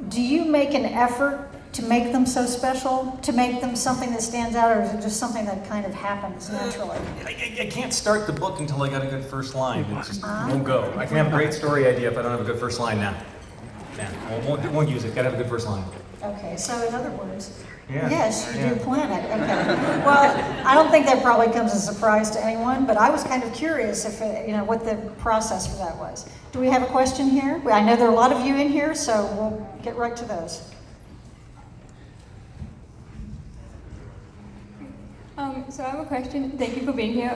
do you make an effort to make them so special, to make them something that stands out, or is it just something that kind of happens naturally? I can't start the book until I got a good first line. It just won't go. I can have a great story idea if I don't have a good first line now. I won't use it. Gotta have a good first line. Okay, so in other words, Yeah. yes, you do plan it. Okay. Well, I don't think that probably comes as a surprise to anyone, but I was kind of curious if what the process for that was. Do we have a question here? I know there are a lot of you in here, so we'll get right to those. So I have a question. Thank you for being here.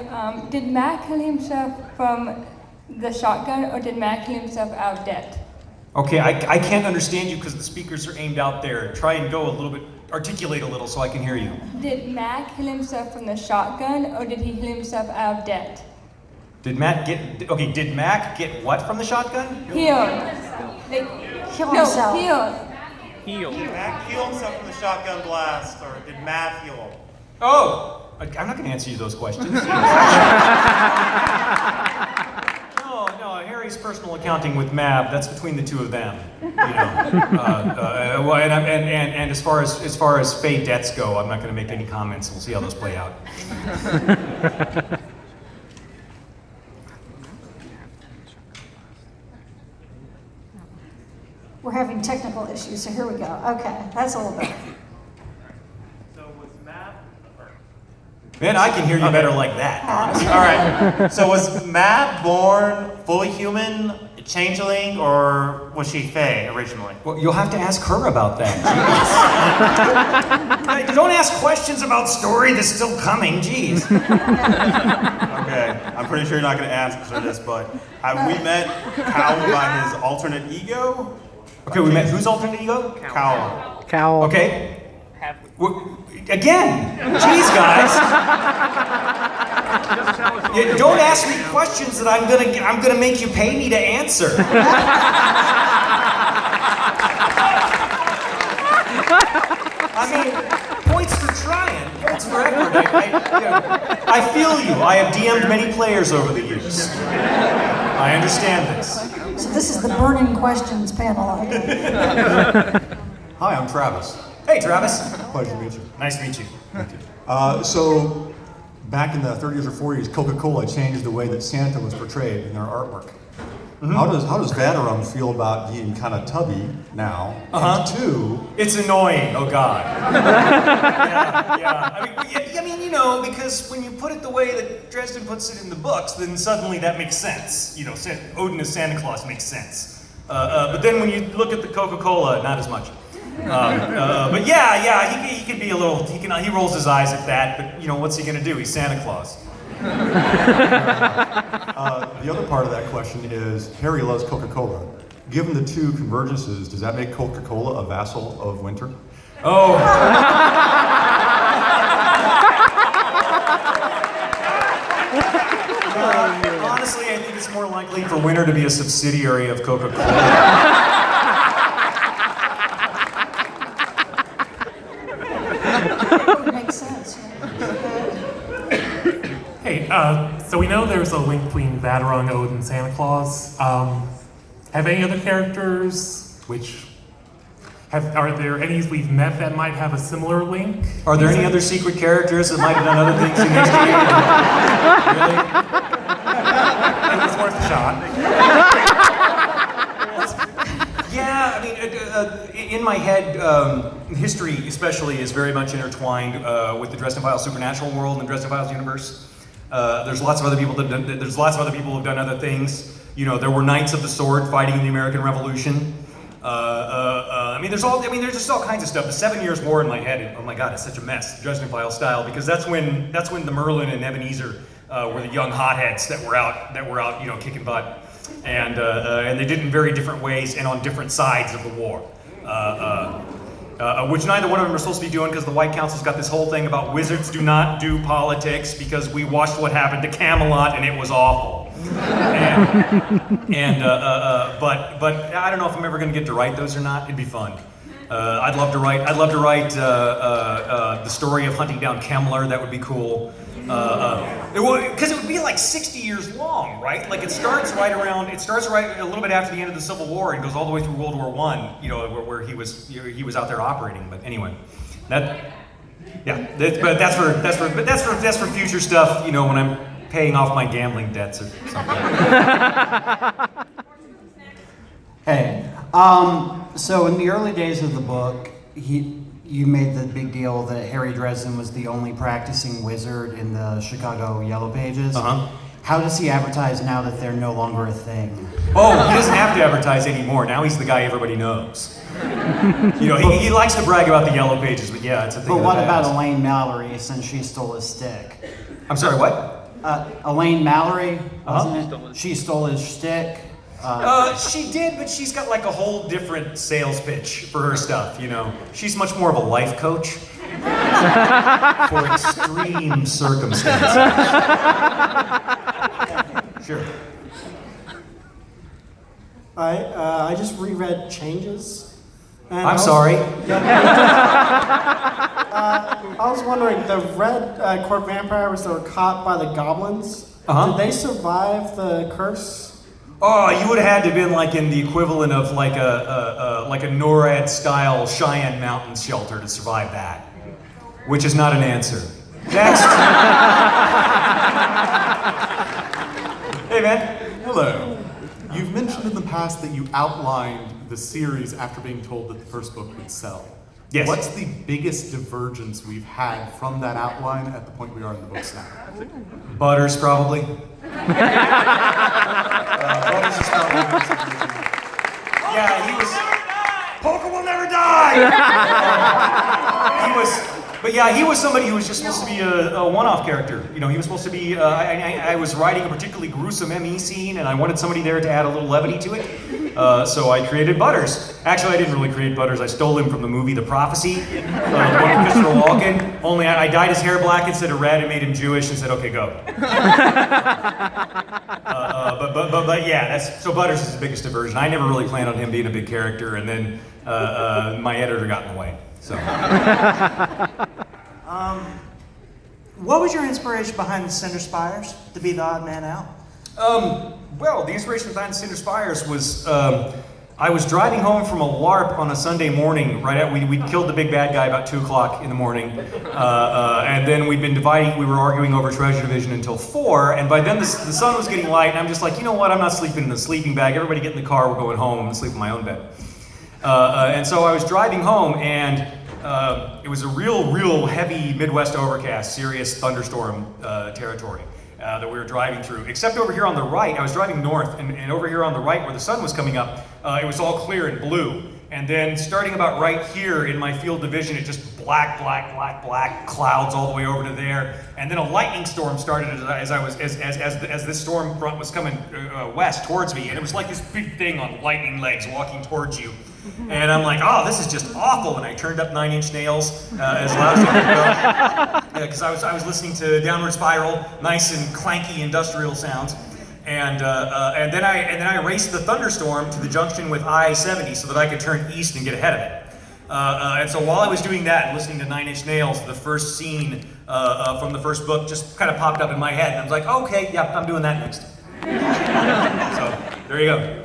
Did Mac kill himself from the shotgun, or did Mac kill himself out of debt? Okay, I can't understand you because the speakers are aimed out there. Try and go a little bit, articulate a little so I can hear you. Did Mac kill himself from the shotgun, or did he kill himself out of debt? Did Mac get what from the shotgun? Healed. Kill himself. Healed. Did Mac heal himself from the shotgun blast, or did Matt heal him? Oh! I'm not going to answer you those questions. No, Harry's personal accounting with Mab, that's between the two of them. And as far as Faye debts go, I'm not going to make any comments. We'll see how those play out. We're having technical issues, so here we go. Okay, that's a little better. Man, I can hear you better like that. All right. So was Matt born fully human, a changeling, or was she Fae originally? Well, you'll have to ask her about that. Don't ask questions about story that's still coming, jeez. Okay, I'm pretty sure you're not going to answer this, but have we met Cal by his alternate ego? Okay, we met whose alternate ego? Cal. Okay. Again, jeez, guys. Don't ask me questions that I'm gonna make you pay me to answer. I mean, points for trying, points for effort. I feel you. I have DM'd many players over the years. I understand this. So this is the burning questions panel. Hi, I'm Travis. Hey, Travis. Pleasure to meet you. Nice to meet you. So, back in the 30s or 40s, Coca-Cola changed the way that Santa was portrayed in their artwork. Mm-hmm. How does Vadarum feel about being kind of tubby now? And two, it's annoying. Oh God. Yeah. I mean, because when you put it the way that Dresden puts it in the books, then suddenly that makes sense. Odin as Santa Claus makes sense. But then when you look at the Coca-Cola, not as much. But he can be a little. He rolls his eyes at that. But what's he gonna do? He's Santa Claus. The other part of that question is Harry loves Coca-Cola. Given the two convergences, does that make Coca-Cola a vassal of Winter? Oh. Honestly, I think it's more likely for Winter to be a subsidiary of Coca-Cola. So we know there's a link between Vadarung, Odin, and Santa Claus. Have any other characters are there any we've met that might have a similar link? Are there any other secret characters that might have done other things in history? Really? It was worth a shot. Yeah, I mean, in my head, history especially is very much intertwined with the Dresden Files supernatural world and Dresden Files universe. There's lots of other people who've done other things. There were Knights of the Sword fighting in the American Revolution. There's just all kinds of stuff. The 7 Years' War in my head. Oh my God, it's such a mess. Dresden Files style, because that's when the Merlin and Ebenezer were the young hotheads that were out, kicking butt, and they did it in very different ways and on different sides of the war. Which neither one of them are supposed to be doing, because the White Council's got this whole thing about wizards do not do politics because we watched what happened to Camelot and it was awful. But I don't know if I'm ever going to get to write those or not. It'd be fun. I'd love to write the story of hunting down Kemmler. That would be cool. Because it would be like 60 years long, right? Like it starts right a little bit after the end of the Civil War and goes all the way through World War I. You know, where he was out there operating. But anyway, but that's for future stuff. You know, when I'm paying off my gambling debts or something. Hey, so in the early days of the book, you made the big deal that Harry Dresden was the only practicing wizard in the Chicago Yellow Pages. Uh-huh. How does he advertise now that they're no longer a thing? Oh, he doesn't have to advertise anymore. Now he's the guy everybody knows. You know, he likes to brag about the Yellow Pages, but yeah, it's a thing. But of the what about past. Elaine Mallory, since she stole his stick? I'm sorry, what? Elaine Mallory, Uh-huh. wasn't it? She stole his stick. She did, but she's got like a whole different sales pitch for her stuff, you know. She's much more of a life coach for extreme circumstances. Sure. I just reread Changes. And I'm sorry. I was wondering, the red court vampires that were caught by the goblins, Uh-huh. did they survive the curse? Oh, you would have had to have been like in the equivalent of like a NORAD style Cheyenne Mountain shelter to survive that, which is not an answer. Next. Hey man. Hello. You've mentioned in the past that you outlined the series after being told that the first book would sell. Yes. What's the biggest divergence we've had from that outline at the point we are in the books now? Butters, probably. Butters is probably. Yeah, he was. Poker will never die! He was somebody who was just supposed to be a one-off character. You know, he was supposed to be. I was writing a particularly gruesome ME scene, and I wanted somebody there to add a little levity to it. So I created Butters. Actually, I didn't really create Butters. I stole him from the movie The Prophecy, the one with Christopher Walken. Only I dyed his hair black instead of red and made him Jewish and said, "Okay, go." But yeah, so Butters is the biggest diversion. I never really planned on him being a big character, and then my editor got in the way. So. What was your inspiration behind the Cinder Spires to be the odd man out? Well, the inspiration behind Cinder Spires was I was driving home from a LARP on a Sunday morning. We'd killed the big bad guy about 2 o'clock in the morning, and then we'd been dividing. We were arguing over Treasure Division until 4, and by then the sun was getting light, and I'm just like, you know what? I'm not sleeping in the sleeping bag. Everybody get in the car. We're going home. I'm gonna sleep in my own bed. And so I was driving home, and it was a real heavy Midwest overcast, serious thunderstorm territory that we were driving through. Except over here on the right, I was driving north, and over here on the right where the sun was coming up, it was all clear and blue. And then starting about right here in my field division, it just black clouds all the way over to there. And then a lightning storm started as this storm front was coming west towards me. And it was like this big thing on lightning legs walking towards you. And I'm like, oh, this is just awful. And I turned up 9 Inch Nails as loud as I could go. Because I was listening to Downward Spiral, nice and clanky industrial sounds. And then I raced the thunderstorm to the junction with I-70 so that I could turn east and get ahead of it. And so while I was doing that and listening to 9 Inch Nails, the first scene from the first book just kind of popped up in my head. And I was like, okay, yeah, I'm doing that next. So there you go.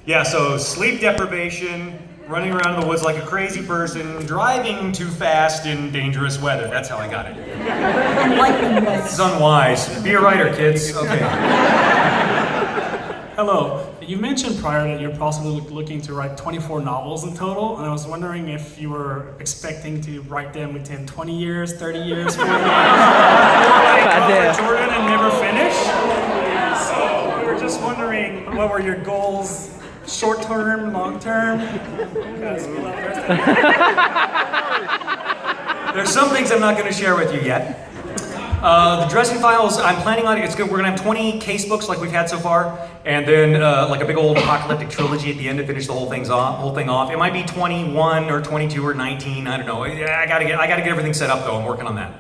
Yeah, so sleep deprivation, running around in the woods like a crazy person, driving too fast in dangerous weather. That's how I got it. It's unwise. Be a writer, kids. Okay. Hello. You mentioned prior that you're possibly looking to write 24 novels in total, and I was wondering if you were expecting to write them within 20 years, 30 years, 40 years, like Robert Jordan and never finish. So we were just wondering, what were your goals? Short term, long term? Because we love the rest of it. There's some things I'm not going to share with you yet. The Dresden Files, I'm planning on it's good. We're going to have 20 case books like we've had so far, and then like a big old apocalyptic trilogy at the end to finish the whole thing off. It might be 21 or 22 or 19. I don't know. I gotta get everything set up though. I'm working on that.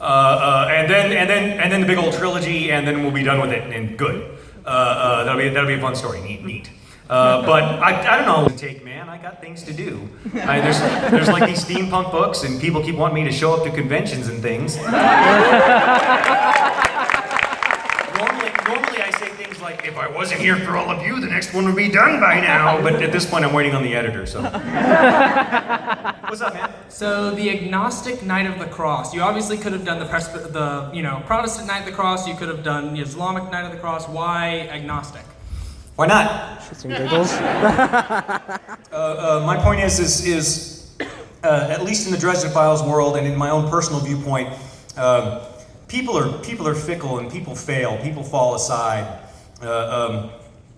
And then the big old trilogy, and then we'll be done with it and good. That'll be a fun story. Neat. But I don't know. Take, man, I got things to do. There's like these steampunk books, and people keep wanting me to show up to conventions and things. Normally I say things like, if I wasn't here for all of you, the next one would be done by now. But at this point, I'm waiting on the editor, so. What's up, man? So the agnostic Knight of the Cross. You obviously could have done the Protestant Knight of the Cross. You could have done the Islamic Knight of the Cross. Why agnostic? Why not? Shits and giggles. My point is at least in the Dresden Files world and in my own personal viewpoint, people are fickle and people fail. People fall aside.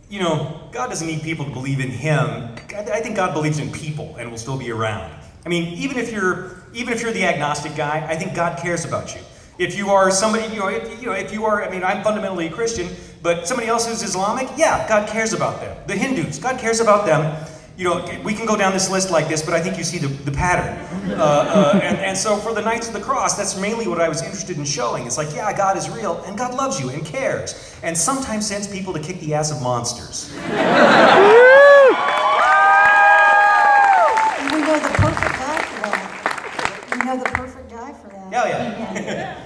You know, God doesn't need people to believe in Him. I think God believes in people and will still be around. I mean, even if you're the agnostic guy, I think God cares about you. If you are somebody, if you are, I mean, I'm fundamentally a Christian, but somebody else who's Islamic, yeah, God cares about them. The Hindus, God cares about them. You know, we can go down this list like this, but I think you see the pattern. And so for the Knights of the Cross, that's mainly what I was interested in showing. It's like, yeah, God is real, and God loves you and cares, and sometimes sends people to kick the ass of monsters. We know the perfect guy for that. We know the perfect guy for that. Hell yeah.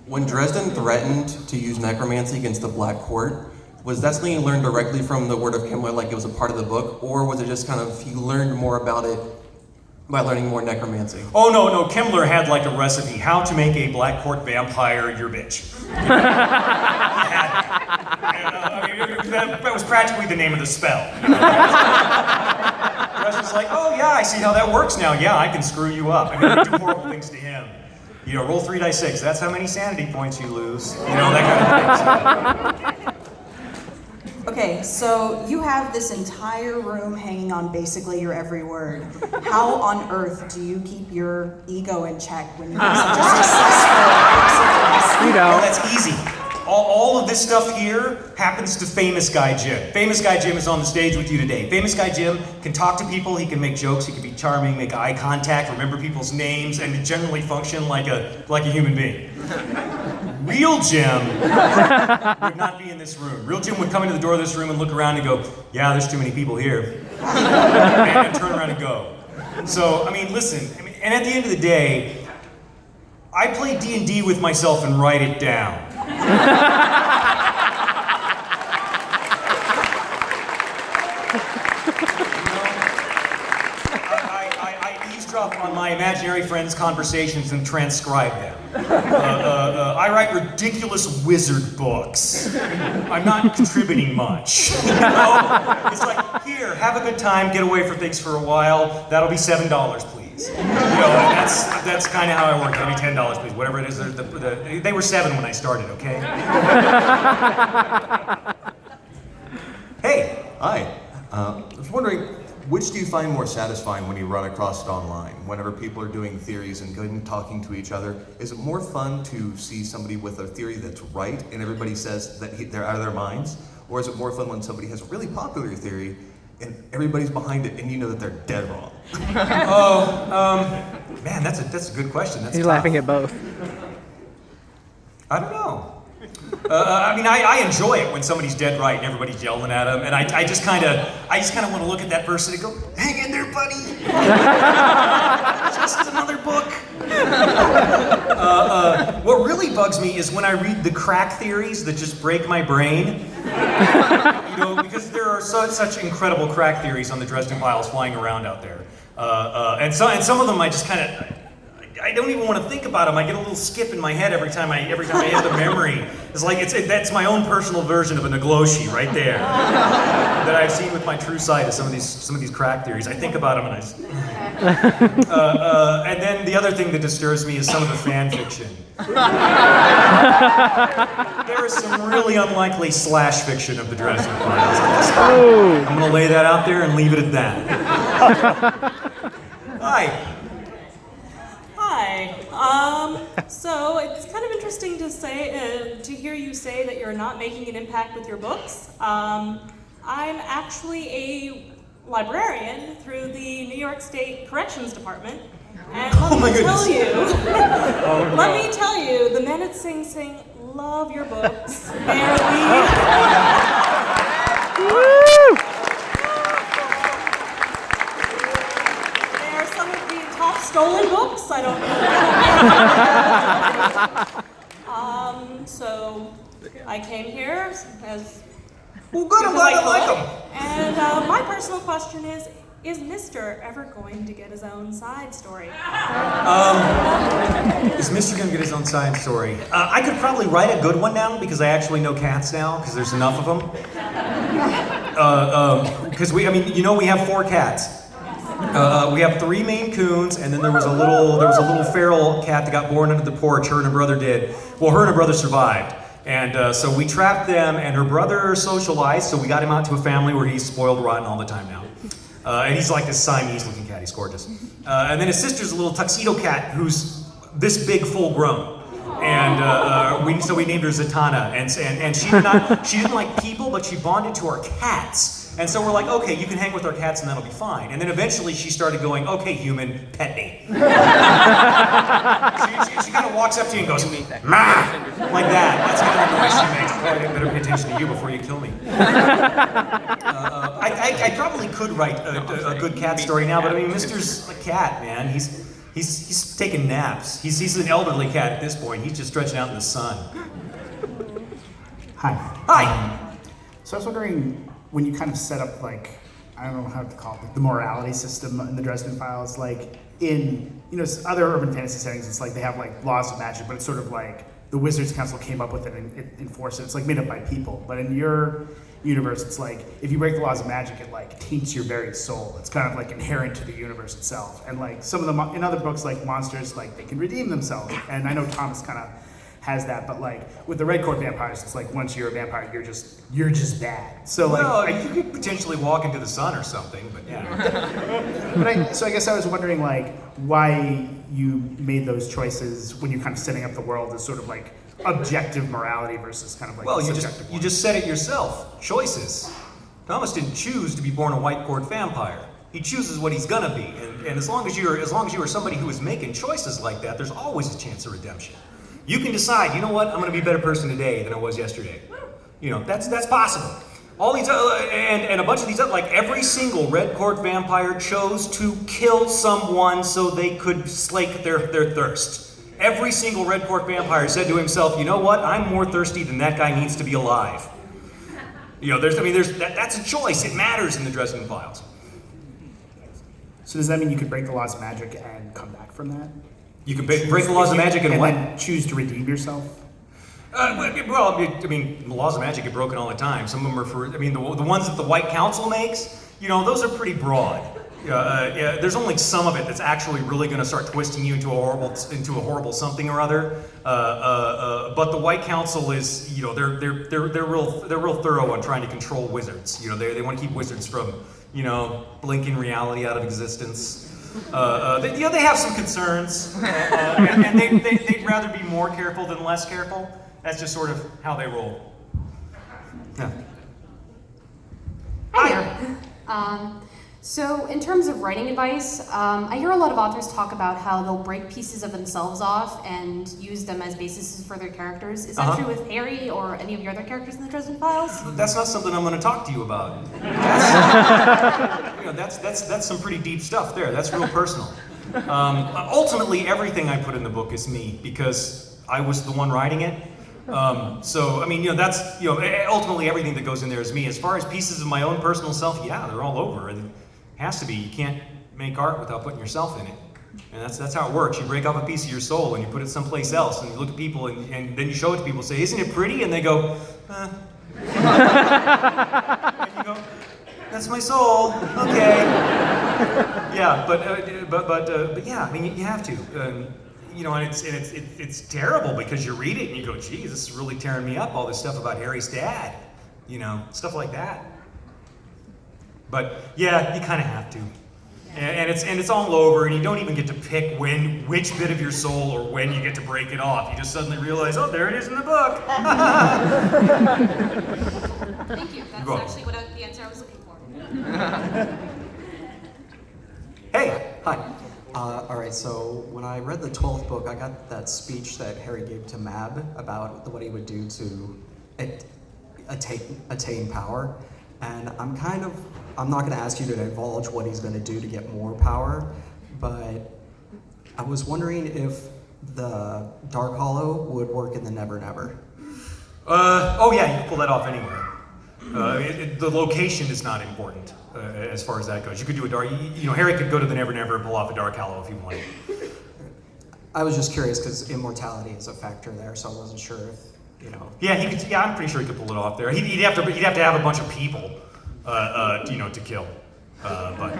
When Dresden threatened to use necromancy against the Black Court, was that something you learned directly from the word of Kimmler, like it was a part of the book, or was it just kind of, you learned more about it by learning more necromancy? Oh, no, Kimmler had like a recipe, how to make a Black Court vampire your bitch. That was practically the name of the spell. Dresden's like, oh yeah, I see how that works now. Yeah, I can screw you up. I mean, you do horrible things to him. You know, roll 3 dice 6. That's how many sanity points you lose. You know, that kind of thing. Okay, so you have this entire room hanging on basically your every word. How on earth do you keep your ego in check when you have such a successful series? You know. Well, that's easy. All of this stuff here happens to Famous Guy Jim. Famous Guy Jim is on the stage with you today. Famous Guy Jim can talk to people, he can make jokes, he can be charming, make eye contact, remember people's names, and generally function like a human being. Real Jim would not be in this room. Real Jim would come into the door of this room and look around and go, yeah, there's too many people here. And turn around and go. So, I mean, listen, and at the end of the day, I play D&D with myself and write it down. I eavesdrop on my imaginary friends' conversations and transcribe them. I write ridiculous wizard books. I'm not contributing much. You know? It's like, here, have a good time, get away from things for a while. That'll be $7, please. You know, and that's kind of how I work. That'll be $10, please. Whatever it is. They were 7 when I started. Okay. Hey. Hi. I was wondering, which do you find more satisfying when you run across it online? Whenever people are doing theories and going and talking to each other, is it more fun to see somebody with a theory that's right and everybody says that they're out of their minds? Or is it more fun when somebody has a really popular theory and everybody's behind it and you know that they're dead wrong? Man, that's a good question. That's He's tough. laughing at both. I don't know. I mean, I enjoy it when somebody's dead right and everybody's yelling at them, and I just kind of want to look at that person and go, "Hang in there, buddy. Just another book." What really bugs me is when I read the crack theories that just break my brain. You know, because there are such incredible crack theories on the Dresden Files flying around out there, and some of them I just kind of. I don't even want to think about them. I get a little skip in my head every time I hit the memory. It's like that's my own personal version of a Nagloshi right there that I've seen with my true sight of some of these crack theories. I think about them and and then the other thing that disturbs me is some of the fan fiction. There is some really unlikely slash fiction of the Dresden Files. I'm going to lay that out there and leave it at that. Hi. Hi. So it's kind of interesting to hear you say that you're not making an impact with your books. I'm actually a librarian through the New York State Corrections Department, and let me tell you, the men at Sing Sing love your books. They're the stolen books. I don't know. So I came here as well, good. I'm glad I like them. And my personal question is Mr. ever going to get his own side story? Is Mr. going to get his own side story? I could probably write a good one now because I actually know cats now because there's enough of them. Because we have 4 cats. We have 3 Maine Coons, and then there was a little feral cat that got born under the porch. Her and her brother did. Well, her and her brother survived. And so we trapped them, and her brother socialized, so we got him out to a family where he's spoiled rotten all the time now. And he's like this Siamese-looking cat. He's gorgeous. And then his sister's a little tuxedo cat who's this big, full-grown. And so we named her Zatanna. And she didn't like people, but she bonded to our cats. And so we're like, okay, you can hang with our cats and that'll be fine. And then eventually she started going, okay, human, pet me. she kind of walks up to you and goes, "Mah!" Like that. That's kind of the noise she makes. Probably better pay attention to you before you kill me. I probably could write a good cat story now, but I mean, Mr's a cat, man. He's taking naps. He's an elderly cat at this point. He's just stretching out in the sun. Hi. Hi. So I was wondering, when you kind of set up, like, I don't know how to call it, like the morality system in the Dresden Files, like in, other urban fantasy settings, it's like they have like laws of magic, but it's sort of like the Wizards Council came up with it and enforced it. It's like made up by people. But in your universe, it's like if you break the laws of magic, it like taints your very soul. It's kind of like inherent to the universe itself. And like some of them in other books, like monsters, like they can redeem themselves. And I know Thomas kind of has that, but like with the Red Court vampires, it's like once you're a vampire, you're just bad. So like, you could potentially walk into the sun or something, but yeah. So I guess I was wondering like why you made those choices when you're kind of setting up the world as sort of like objective morality versus kind of like subjective you just said it yourself. Choices. Thomas didn't choose to be born a White Court vampire. He chooses what he's gonna be, and as long as you are somebody who is making choices like that, there's always a chance of redemption. You can decide, you know what, I'm going to be a better person today than I was yesterday. That's possible. All these, and a bunch of these, like every single Red Court vampire chose to kill someone so they could slake their thirst. Every single Red Court vampire said to himself, you know what, I'm more thirsty than that guy needs to be alive. That's a choice. It matters in the Dresden Files. So does that mean you could break the laws of magic and come back from that? You can break the laws of magic and what? Then choose to redeem yourself? The laws of magic get broken all the time. Some of them are the ones that the White Council makes, those are pretty broad. There's only some of it that's actually really going to start twisting you into a horrible something or other. But the White Council is, they're real thorough on trying to control wizards. They want to keep wizards from, blinking reality out of existence. They have some concerns, and they'd rather be more careful than less careful. That's just sort of how they roll. Yeah. Hi there. So in terms of writing advice, I hear a lot of authors talk about how they'll break pieces of themselves off and use them as bases for their characters. Is that true with Harry or any of your other characters in the Dresden Files? That's not something I'm going to talk to you about. That's some pretty deep stuff there. That's real personal. Ultimately, everything I put in the book is me because I was the one writing it. Ultimately everything that goes in there is me. As far as pieces of my own personal self, yeah, they're all over. It has to be. You can't make art without putting yourself in it. And that's how it works. You break off a piece of your soul and you put it someplace else and you look at people and then you show it to people and say, isn't it pretty? And they go, And you go, that's my soul. Okay. Yeah, but yeah, you have to. And it's terrible because you read it and you go, geez, this is really tearing me up, all this stuff about Harry's dad, stuff like that. But yeah, you kind of have to. And it's all over, and you don't even get to pick which bit of your soul or when you get to break it off. You just suddenly realize, oh, there it is in the book. Thank you. That's actually the answer I was looking for. Hey, hi. All right, so when I read the 12th book, I got that speech that Harry gave to Mab about what he would do to attain power. And I'm not going to ask you to divulge what he's going to do to get more power, but I was wondering if the Dark Hollow would work in the Never Never. Oh yeah, you can pull that off anywhere. The location is not important as far as that goes. You could do a dark. Harry could go to the Never Never and pull off a Dark Hollow if he wanted. I was just curious because immortality is a factor there, so I wasn't sure if Yeah, he could. Yeah, I'm pretty sure he could pull it off there. He'd have to have a bunch of people, to kill. But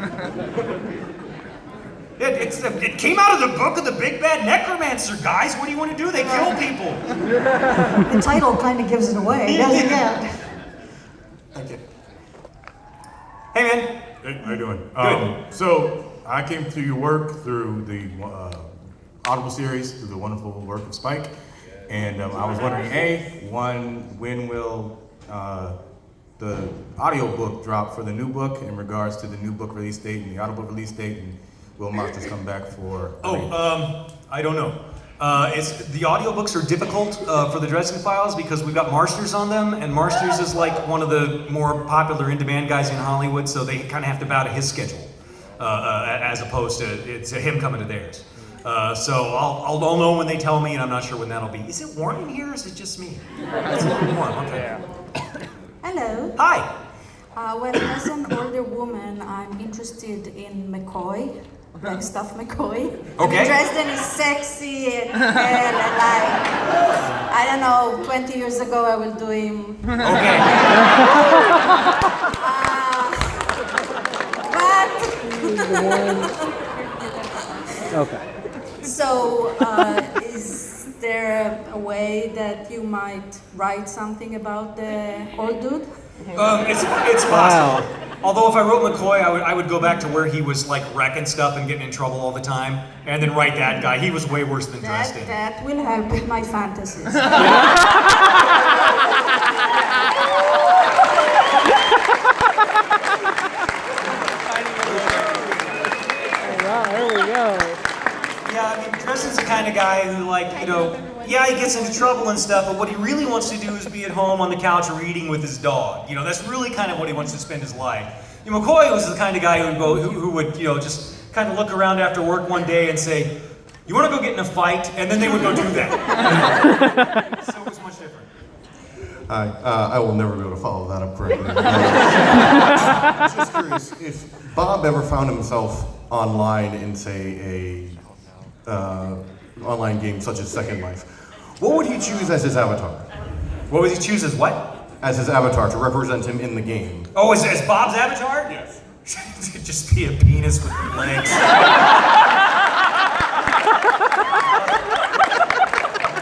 it came out of the book of the Big Bad Necromancer, guys. What do you want to do? They kill people. The title kind of gives it away, doesn't it? Thank you. Hey, man. Hey, how you doing? Good. So I came through your work through the Audible series, through the wonderful work of Spike, and I was wondering, when will the audiobook drop for the new book in regards to the new book release date and the audiobook release date, and will Monsters come back for? I don't know. The audiobooks are difficult for the Dresden Files because we've got Marsters on them, and Marsters is like one of the more popular in-demand guys in Hollywood, so they kind of have to bow to his schedule as opposed to him coming to theirs. So I'll know when they tell me, and I'm not sure when that'll be. Is it warm in here, or is it just me? It's a little warm. Okay. Hello. Hi. Well, as an older woman, I'm interested in McCoy, like Stuff McCoy. Okay. Dresden is sexy and like, I don't know, 20 years ago I will do him. Okay. Okay. So, is there a way that you might write something about the old dude? It's possible. Although if I wrote McCoy, I would go back to where he was like wrecking stuff and getting in trouble all the time, and then write that guy. He was way worse than Dresden. That will help with my fantasies. There we go. Yeah, I mean, Dresden's the kind of guy who, he gets into trouble and stuff, but what he really wants to do is be at home on the couch reading with his dog. That's really kind of what he wants to spend his life. McCoy was the kind of guy who would just kind of look around after work one day and say, "You want to go get in a fight?" And then they would go do that. So it was much different. I will never be able to follow that up correctly. Just curious, if Bob ever found himself online in, say, a online game such as Second Life, what would he choose as his avatar? What would he choose as what? As his avatar, to represent him in the game. Oh, as Bob's avatar? Yes. Just be a penis with legs.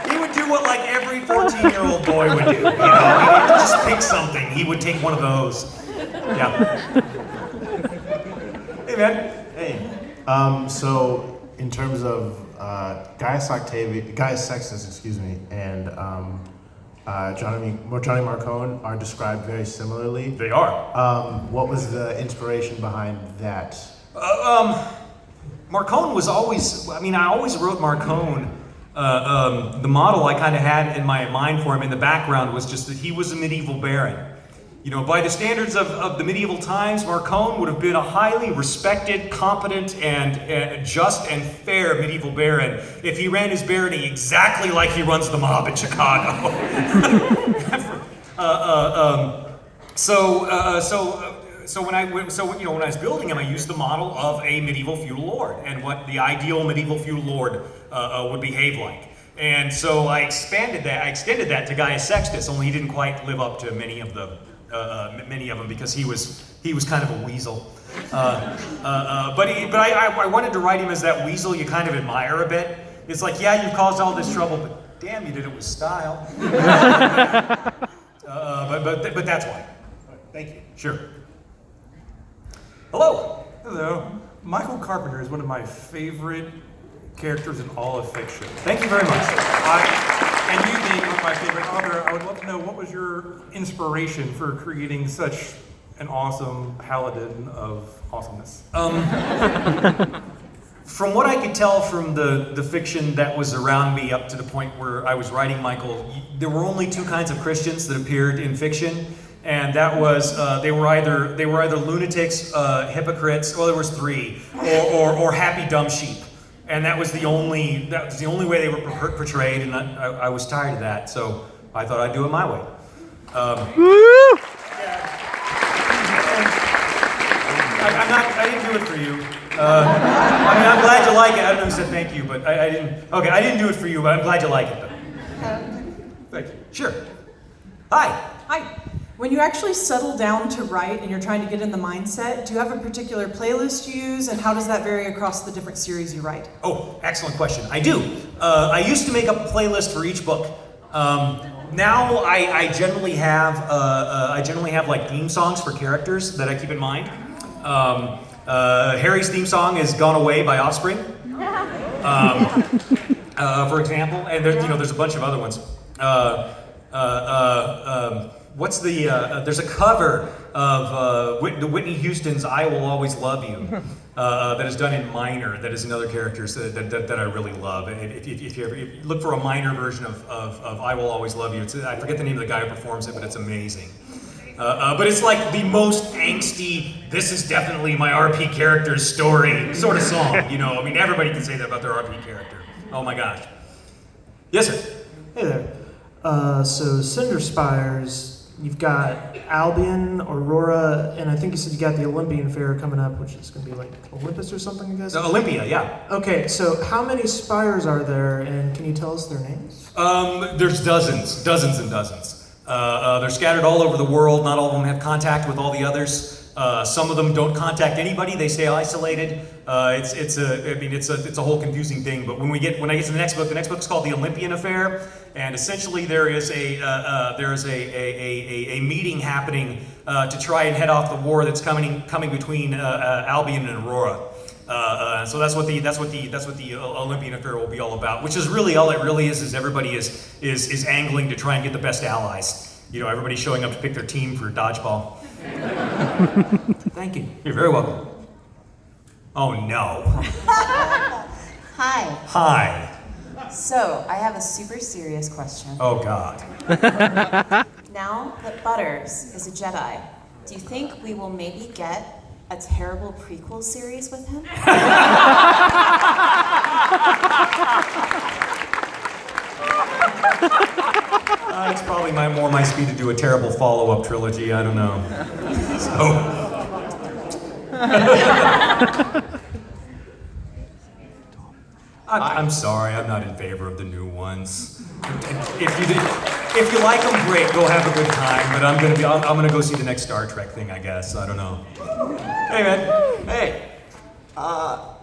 He would do what every 14-year-old boy would do. He would just pick something. He would take one of those. Yeah. Hey, man. Hey. So in terms of Gaius Sextus, and Johnny Marcone are described very similarly. They are. What was the inspiration behind that? Marcone was always, I always wrote Marcone. The model I kind of had in my mind for him in the background was just that he was a medieval baron. By the standards of the medieval times, Marcone would have been a highly respected, competent, and just and fair medieval baron if he ran his barony exactly like he runs the mob in Chicago. So when I was building him, I used the model of a medieval feudal lord and what the ideal medieval feudal lord would behave like. And so I extended that to Gaius Sextus, only he didn't quite live up to many of them because he was kind of a weasel. But I wanted to write him as that weasel you kind of admire a bit. It's like, yeah, you've caused all this trouble, but damn, you did it with style. But that's why. Thank you. Sure. Hello. Hello. Michael Carpenter is one of my favorite characters in all of fiction. Thank you very much. And you being my favorite author, I would love to know what was your inspiration for creating such an awesome paladin of awesomeness? From what I could tell from the fiction that was around me up to the point where I was writing Michael, there were only two kinds of Christians that appeared in fiction, and that was they were either lunatics, hypocrites, well there was three, or happy dumb sheep. And that was the only way they were portrayed, and I was tired of that, so I thought I'd do it my way. I didn't do it for you. I mean, I'm glad you like it. I don't know who said thank you, but I didn't. Okay, I didn't do it for you, but I'm glad you like it, though. Thank you. Sure. Hi. Hi. When you actually settle down to write and you're trying to get in the mindset, do you have a particular playlist you use, and how does that vary across the different series you write? Oh, excellent question. I do. I used to make up a playlist for each book. Now I generally have like theme songs for characters that I keep in mind. Harry's theme song is "Gone Away" by Offspring, for example, and there's a bunch of other ones. There's a cover of Whitney Houston's "I Will Always Love You" that is done in minor. That is another character that I really love. If you ever look for a minor version of "I Will Always Love You," I forget the name of the guy who performs it, but it's amazing. But it's like the most angsty, this is definitely my RP character's story sort of song, you know? I mean, everybody can say that about their RP character. Oh my gosh. Yes, sir. Hey there. So Cinder Spires, you've got Albion, Aurora, and I think you said you got the Olympian Fair coming up, which is going to be like Olympus or something, I guess? Olympia, yeah. Okay, so how many spires are there, and can you tell us their names? There's dozens and dozens. They're scattered all over the world. Not all of them have contact with all the others. Some of them don't contact anybody. They stay isolated. It's a whole confusing thing. But when I get to the next book is called The Olympian Affair, and essentially there is a meeting happening to try and head off the war that's coming between Albion and Aurora. So that's what the Olympian Affair will be all about. Which is really all it really is everybody is angling to try and get the best allies. You know, everybody's showing up to pick their team for dodgeball. Thank you. You're very welcome. Oh no. Hi. Hi. So, I have a super serious question. Oh God. Now that Butters is a Jedi, do you think we will maybe get a terrible prequel series with him? It's probably more my speed to do a terrible follow-up trilogy. I don't know. I'm sorry. I'm not in favor of the new ones. If you like them, great. Go have a good time. But I'm gonna go see the next Star Trek thing. I guess. I don't know. Hey man. Hey.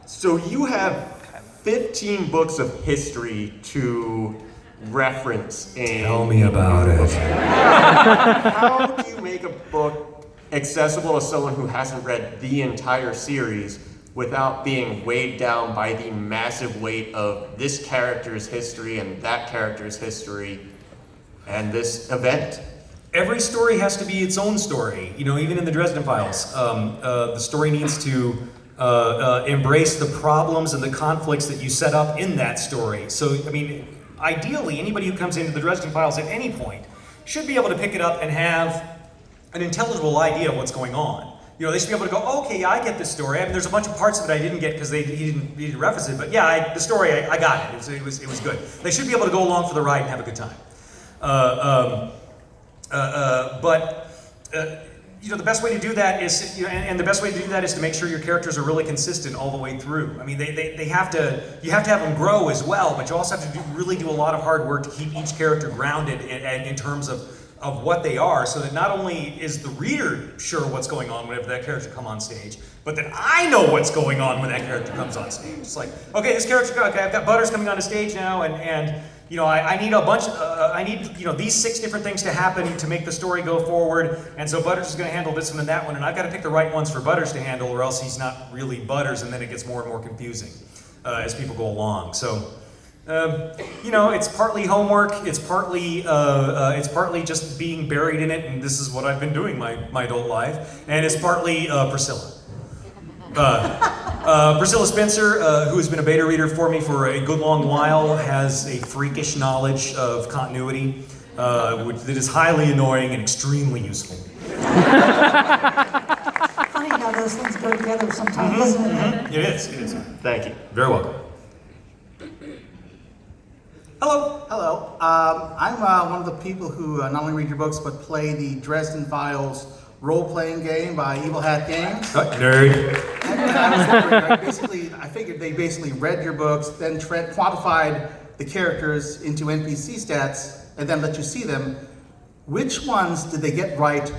So you have 15 books of history to reference in. Tell me about it. How do you make a book accessible to someone who hasn't read the entire series without being weighed down by the massive weight of this character's history and that character's history and this event? Every story has to be its own story. You know, even in the Dresden Files, the story needs to embrace the problems and the conflicts that you set up in that story. So, I mean, ideally, anybody who comes into the Dresden Files at any point should be able to pick it up and have an intelligible idea of what's going on. You know, they should be able to go, okay, yeah, I get this story. I mean, there's a bunch of parts of it I didn't get because he didn't reference it, but yeah, the story, I got it. It was good. They should be able to go along for the ride and have a good time. You know, the best way to do that is, and the best way to do that is to make sure your characters are really consistent all the way through. I mean, you have to have them grow as well, but you also have to really do a lot of hard work to keep each character grounded in terms of what they are, so that not only is the reader sure what's going on whenever that character comes on stage, but that I know what's going on when that character comes on stage. It's like, okay, this character, okay, I've got Butters coming on the stage now, and you know, I need a bunch. I need, you know, these 6 different things to happen to make the story go forward, and so Butters is going to handle this one and that one, and I've got to pick the right ones for Butters to handle, or else he's not really Butters, and then it gets more and more confusing as people go along. So. You know, it's partly homework. It's partly just being buried in it, and this is what I've been doing my adult life. And it's partly Priscilla. Priscilla Spencer, who has been a beta reader for me for a good long while, has a freakish knowledge of continuity, that is highly annoying and extremely useful. Funny how those things go together sometimes, isn't it? It is. Thank you. Very welcome. Hello. Hello. I'm one of the people who not only read your books but play the Dresden Files role-playing game by Evil Hat Games. Nerd. And I was wondering, I figured they basically read your books, then quantified the characters into NPC stats, and then let you see them. Which ones did they get right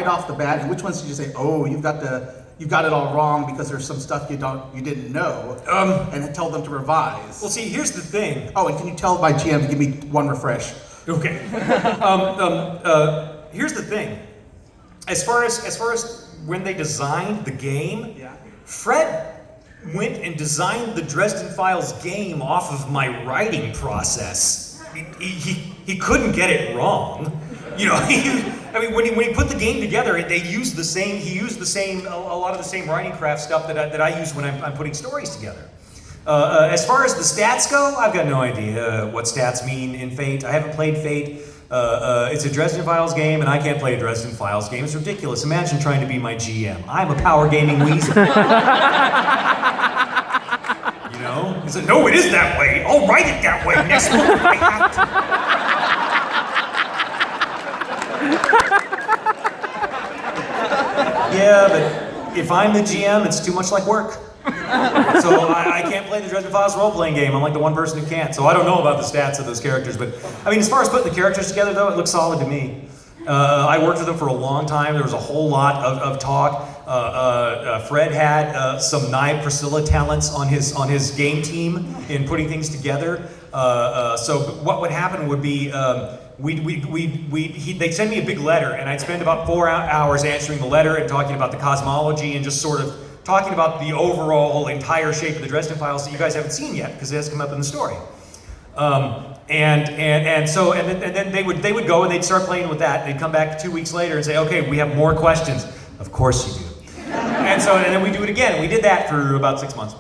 off the bat, and which ones did you say, oh, you've got it all wrong because there's some stuff you didn't know, and tell them to revise? Well, see, here's the thing. Oh, and can you tell my GM to give me one refresh? Okay. Here's the thing. As far as when they designed the game, Fred went and designed the Dresden Files game off of my writing process. He couldn't get it wrong. You know, when he put the game together, he used a lot of the same writing craft stuff that I use when I'm putting stories together. As far as the stats go, I've got no idea what stats mean in Fate. I haven't played Fate. It's a Dresden Files game, and I can't play a Dresden Files game. It's ridiculous. Imagine trying to be my GM. I'm a power gaming weasel. You know? He said, no, it is that way. I'll write it that way next book. I have to. Yeah, but if I'm the GM, it's too much like work. So I can't play the Dresden Files role-playing game. I'm like the one person who can't. So I don't know about the stats of those characters. But I mean, as far as putting the characters together, though, it looks solid to me. I worked with them for a long time. There was a whole lot of talk. Fred had some Nye Priscilla talents on his game team in putting things together. So what would happen would be they'd send me a big letter, and I'd spend about 4 hours answering the letter and talking about the cosmology and just sort of talking about the overall entire shape of the Dresden Files that you guys haven't seen yet because it hasn't come up in the story. And then they would go and they'd start playing with that. They'd come back 2 weeks later and say, okay, we have more questions. Of course you do. And then we do it again. And we did that for about 6 months.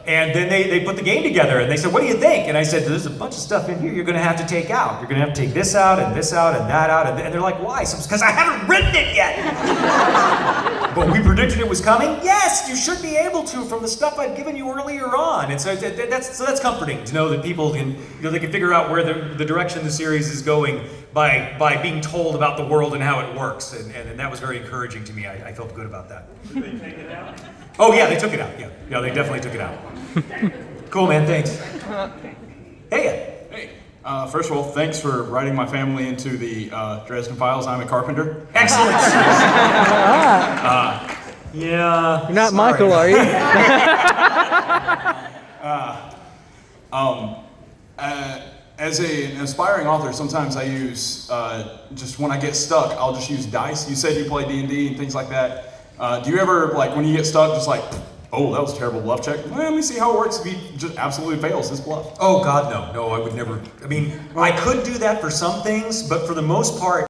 And then they put the game together and they said, what do you think? And I said, there's a bunch of stuff in here you're gonna have to take out. You're gonna have to take this out and this out and that out. And they're like, why? So it's because I haven't written it yet. But we predicted it was coming? Yes, you should be able to from the stuff I'd given you earlier on. And so that's comforting to know that people can, they can figure out where the direction the series is going by being told about the world and how it works. And that was very encouraging to me. I felt good about that. Did they take it out? Oh yeah, they took it out. Yeah, they definitely took it out. Cool, man, thanks. Hey. First of all, thanks for writing my family into the Dresden Files. I'm a carpenter. Excellent. Yeah. You're not Michael, are you? As an aspiring author, sometimes I use, just when I get stuck, I'll just use dice. You said you play D&D and things like that. Do you ever, like, when you get stuck, just like, oh, that was a terrible bluff check? Well, let me see how it works if he just absolutely fails this bluff. Oh, God, no. No, I would never. I mean, I could do that for some things, but for the most part,